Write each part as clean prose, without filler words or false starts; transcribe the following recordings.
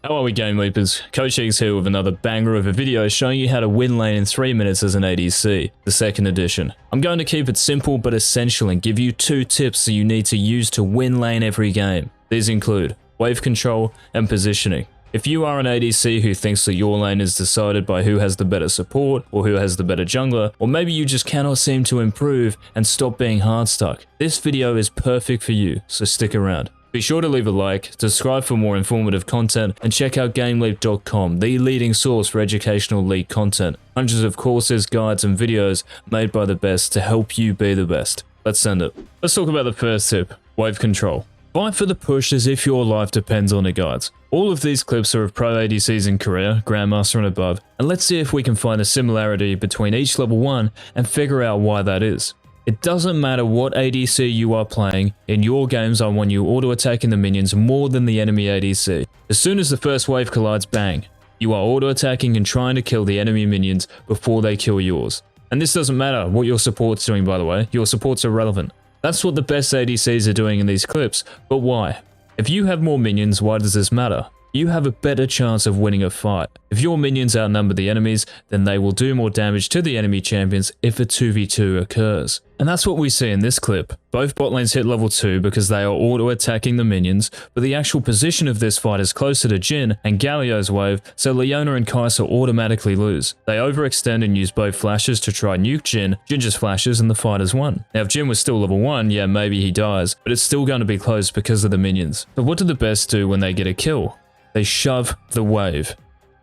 How are we, GameLeapers? Coach Eagz here with another banger of a video showing you how to win lane in 3 minutes as an ADC, the second edition. I'm going to keep it simple but essential and give you 2 tips that you need to use to win lane every game. These include wave control and positioning. If you are an ADC who thinks that your lane is decided by who has the better support or who has the better jungler, or maybe you just cannot seem to improve and stop being hard stuck, this video is perfect for you, so stick around. Be sure to leave a like, subscribe for more informative content, and check out GameLeap.com, the leading source for educational league content. Hundreds of courses, guides, and videos made by the best to help you be the best. Let's send it. Let's talk about the first tip, wave control. Fight for the push as if your life depends on it, guys. All of these clips are of pro ADCs in Korea, Grandmaster and above, and let's see if we can find a similarity between each level 1 and figure out why that is. It doesn't matter what ADC you are playing, in your games I want you auto-attacking the minions more than the enemy ADC. As soon as the first wave collides, bang, you are auto-attacking and trying to kill the enemy minions before they kill yours. And this doesn't matter what your support's doing, by the way, your support's irrelevant. That's what the best ADCs are doing in these clips, but why? If you have more minions, why does this matter? You have a better chance of winning a fight. If your minions outnumber the enemies, then they will do more damage to the enemy champions if a 2v2 occurs. And that's what we see in this clip. Both bot lanes hit level 2 because they are auto-attacking the minions, but the actual position of this fight is closer to Jhin and Galio's wave, so Leona and Kai'Sa automatically lose. They overextend and use both flashes to try nuke Jhin. Jhin just flashes and the fight is won. Now if Jhin was still level 1, yeah, maybe he dies, but it's still going to be close because of the minions. But what do the best do when they get a kill? They shove the wave.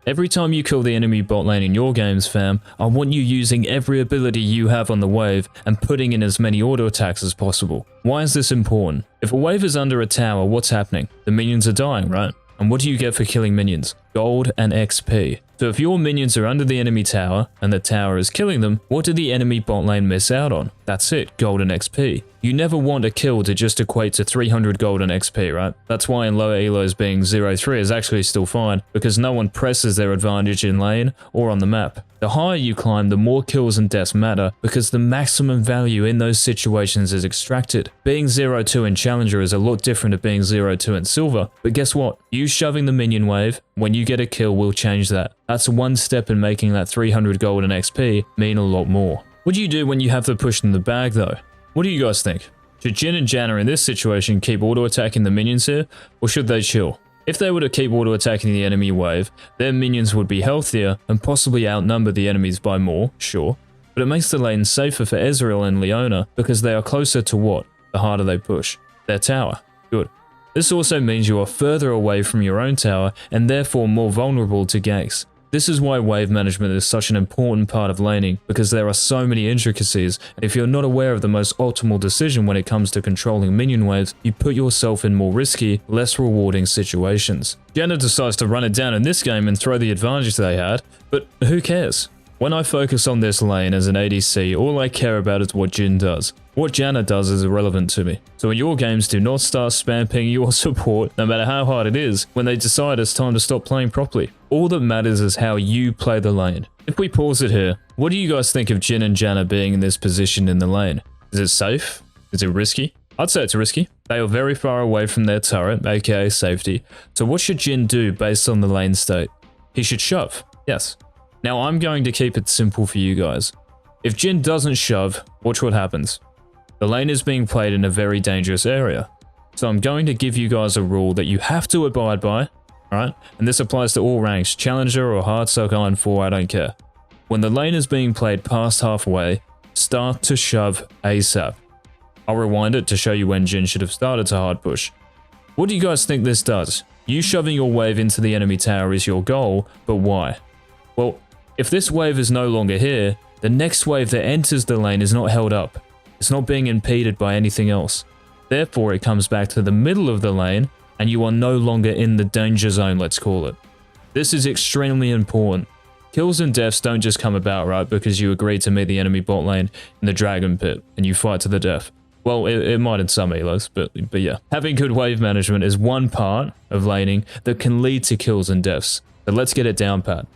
Every time you kill the enemy bot lane in your games, fam, I want you using every ability you have on the wave and putting in as many auto attacks as possible. Why is this important? If a wave is under a tower, what's happening? The minions are dying, right? And what do you get for killing minions? Gold and XP. So if your minions are under the enemy tower and the tower is killing them, what did the enemy bot lane miss out on? That's it, gold and XP. You never want a kill to just equate to 300 gold and XP, right? That's why in lower elos being 0-3 is actually still fine, because no one presses their advantage in lane or on the map. The higher you climb, the more kills and deaths matter, because the maximum value in those situations is extracted. Being 0-2 in Challenger is a lot different to being 0-2 in Silver, but guess what? You shoving the minion wave, when you get a kill, will change that. That's one step in making that 300 gold and XP mean a lot more. What do you do when you have the push in the bag though? What do you guys think? Should Jhin and Janna in this situation keep auto-attacking the minions here, or should they chill? If they were to keep auto-attacking the enemy wave, their minions would be healthier and possibly outnumber the enemies by more, sure, but it makes the lane safer for Ezreal and Leona because they are closer to what? The harder they push. Their tower. Good. This also means you are further away from your own tower and therefore more vulnerable to ganks. This is why wave management is such an important part of laning, because there are so many intricacies, and if you're not aware of the most optimal decision when it comes to controlling minion waves, you put yourself in more risky, less rewarding situations. Janna decides to run it down in this game and throw the advantage they had, but who cares? When I focus on this lane as an ADC, all I care about is what Jhin does. What Janna does is irrelevant to me. So in your games, do not start spam pinging your support, no matter how hard it is, when they decide it's time to stop playing properly. All that matters is how you play the lane. If we pause it here, what do you guys think of Jhin and Janna being in this position in the lane? Is it safe? Is it risky? I'd say it's risky. They are very far away from their turret, aka safety. So what should Jhin do based on the lane state? He should shove. Yes. Now I'm going to keep it simple for you guys. If Jhin doesn't shove, watch what happens. The lane is being played in a very dangerous area. So I'm going to give you guys a rule that you have to abide by, alright? And this applies to all ranks, Challenger or Hard Soak Iron 4, I don't care. When the lane is being played past halfway, start to shove ASAP. I'll rewind it to show you when Jhin should have started to hard push. What do you guys think this does? You shoving your wave into the enemy tower is your goal, but why? Well, if this wave is no longer here, the next wave that enters the lane is not held up. It's not being impeded by anything else. Therefore, it comes back to the middle of the lane, and you are no longer in the danger zone, let's call it. This is extremely important. Kills and deaths don't just come about, right, because you agree to meet the enemy bot lane in the dragon pit, and you fight to the death. Well, it might in some elos, but yeah. Having good wave management is one part of laning that can lead to kills and deaths. But let's get it down pat.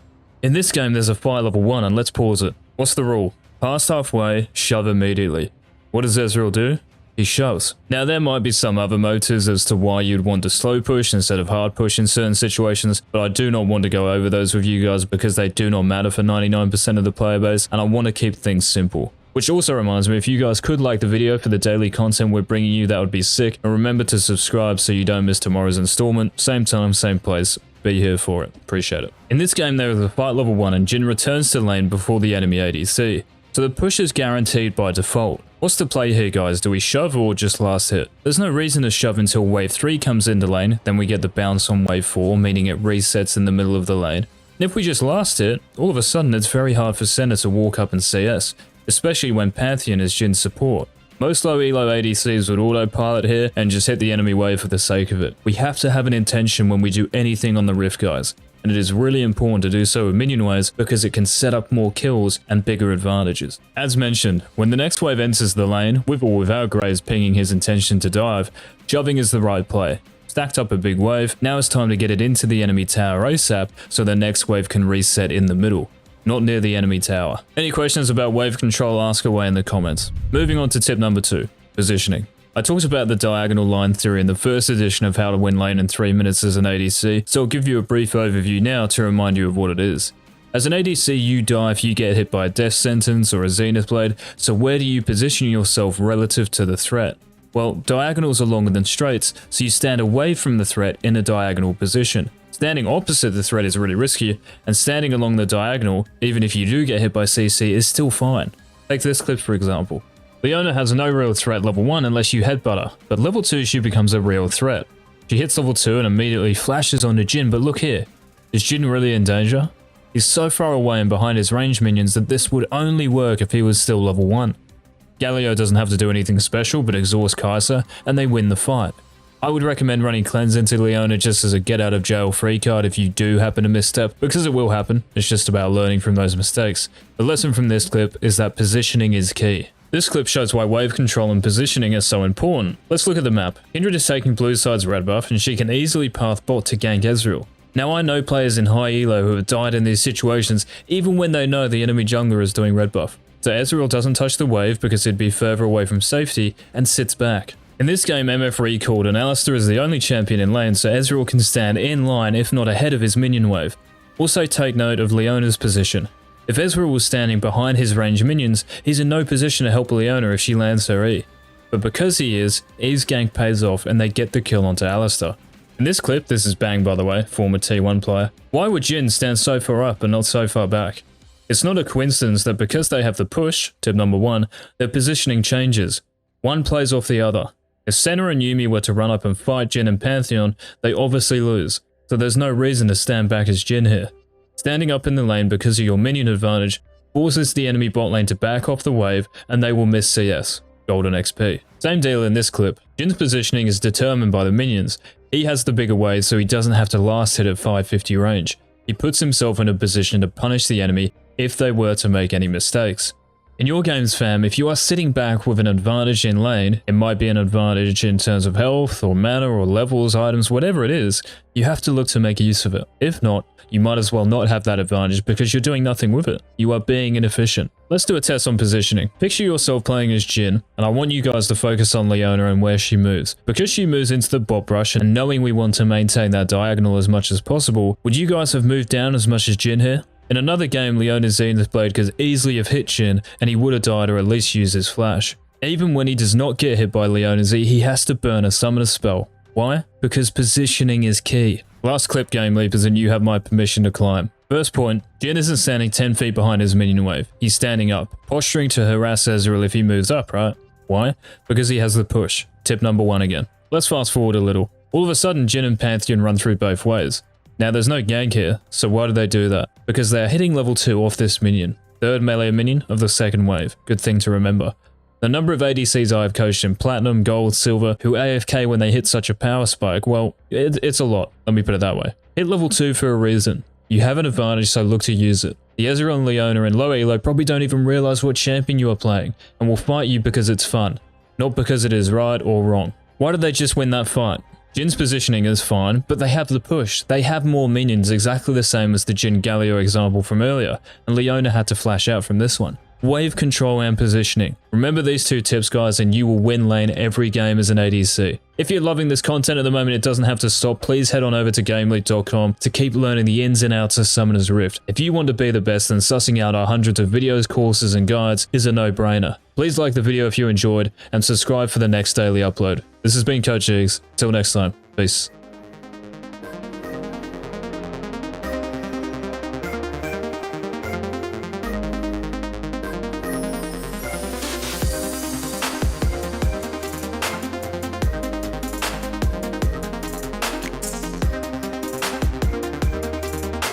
In this game, there's a fight level 1, and let's pause it. What's the rule? Past halfway, shove immediately. What does Ezreal do? He shoves. Now there might be some other motives as to why you'd want to slow push instead of hard push in certain situations, but I do not want to go over those with you guys because they do not matter for 99% of the player base, and I want to keep things simple. Which also reminds me, if you guys could like the video for the daily content we're bringing you, that would be sick. And remember to subscribe so you don't miss tomorrow's installment. Same time, same place. Be here for it. Appreciate it. In this game, there is a fight level 1 and Jhin returns to lane before the enemy ADC. So the push is guaranteed by default. What's the play here, guys? Do we shove or just last hit? There's no reason to shove until wave 3 comes into lane, then we get the bounce on wave 4, meaning it resets in the middle of the lane. And if we just last hit, all of a sudden it's very hard for center to walk up and CS. Especially when Pantheon is Jhin's support. Most low elo ADCs would autopilot here and just hit the enemy wave for the sake of it. We have to have an intention when we do anything on the Rift, guys. And it is really important to do so with minion waves because it can set up more kills and bigger advantages. As mentioned, when the next wave enters the lane, with or without Graves pinging his intention to dive, shoving is the right play. Stacked up a big wave, now it's time to get it into the enemy tower ASAP so the next wave can reset in the middle. Not near the enemy tower. Any questions about wave control, ask away in the comments. Moving on to tip number 2, positioning. I talked about the diagonal line theory in the first edition of how to win lane in 3 minutes as an ADC, so I'll give you a brief overview now to remind you of what it is. As an ADC, you dive, you get hit by a death sentence or a zenith blade, so where do you position yourself relative to the threat? Well, diagonals are longer than straights, so you stand away from the threat in a diagonal position. Standing opposite the threat is really risky, and standing along the diagonal, even if you do get hit by CC, is still fine. Take this clip for example. Leona has no real threat level 1 unless you headbutt her, but level 2 she becomes a real threat. She hits level 2 and immediately flashes onto Jhin, but look here. Is Jhin really in danger? He's so far away and behind his range minions that this would only work if he was still level 1. Galio doesn't have to do anything special but exhaust Kai'Sa, and they win the fight. I would recommend running Cleanse into Leona just as a get out of jail free card if you do happen to misstep, because it will happen. It's just about learning from those mistakes. The lesson from this clip is that positioning is key. This clip shows why wave control and positioning are so important. Let's look at the map. Kindred is taking blue side's red buff and she can easily path bot to gank Ezreal. Now I know players in high elo who have died in these situations even when they know the enemy jungler is doing red buff. So Ezreal doesn't touch the wave because he'd be further away from safety and sits back. In this game, MF recalled and Alistar is the only champion in lane, so Ezreal can stand in line if not ahead of his minion wave. Also take note of Leona's position. If Ezreal was standing behind his range minions, he's in no position to help Leona if she lands her E. But because he is, E's gank pays off and they get the kill onto Alistar. In this clip, this is Bang by the way, former T1 player. Why would Jhin stand so far up and not so far back? It's not a coincidence that because they have the push, tip number 1, their positioning changes. One plays off the other. If Senna and Yuumi were to run up and fight Jhin and Pantheon, they obviously lose, so there's no reason to stand back as Jhin here. Standing up in the lane because of your minion advantage forces the enemy bot lane to back off the wave and they will miss CS, golden XP. Same deal in this clip. Jin's positioning is determined by the minions. He has the bigger wave so he doesn't have to last hit at 550 range. He puts himself in a position to punish the enemy if they were to make any mistakes. In your games fam, if you are sitting back with an advantage in lane, it might be an advantage in terms of health or mana or levels, items, whatever it is, you have to look to make use of it. If not, you might as well not have that advantage because you're doing nothing with it. You are being inefficient. Let's do a test on positioning. Picture yourself playing as Jhin, and I want you guys to focus on Leona and where she moves. Because she moves into the bot brush and knowing we want to maintain that diagonal as much as possible, would you guys have moved down as much as Jhin here? In another game, Leona's Zenith Blade could easily have hit Jhin and he would have died or at least used his flash. Even when he does not get hit by Leona's E, he has to burn a summoner spell. Why? Because positioning is key. Last clip, GameLeapers, and you have my permission to climb. First point, Jhin isn't standing 10 feet behind his minion wave. He's standing up, posturing to harass Ezreal if he moves up, right? Why? Because he has the push. Tip number 1 again. Let's fast forward a little. All of a sudden, Jhin and Pantheon run through both ways. Now there's no gank here, so why do they do that? Because they are hitting level 2 off this minion. Third melee minion of the second wave. Good thing to remember. The number of ADCs I have coached in Platinum, Gold, Silver, who AFK when they hit such a power spike, well, it's a lot, let me put it that way. Hit level 2 for a reason. You have an advantage, so look to use it. The Ezreal and Leona in low elo probably don't even realize what champion you are playing, and will fight you because it's fun, not because it is right or wrong. Why did they just win that fight? Jin's positioning is fine, but they have the push. They have more minions, exactly the same as the Jhin Galio example from earlier, and Leona had to flash out from this one. wave control and positioning. Remember these 2 tips, guys, and you will win lane every game as an ADC. If you're loving this content at the moment, it doesn't have to stop. Please head on over to GameLeap.com to keep learning the ins and outs of Summoner's Rift. If you want to be the best, then sussing out our hundreds of videos, courses, and guides is a no-brainer. Please like the video if you enjoyed, and subscribe for the next daily upload. This has been Coach Eagz. Till next time, peace.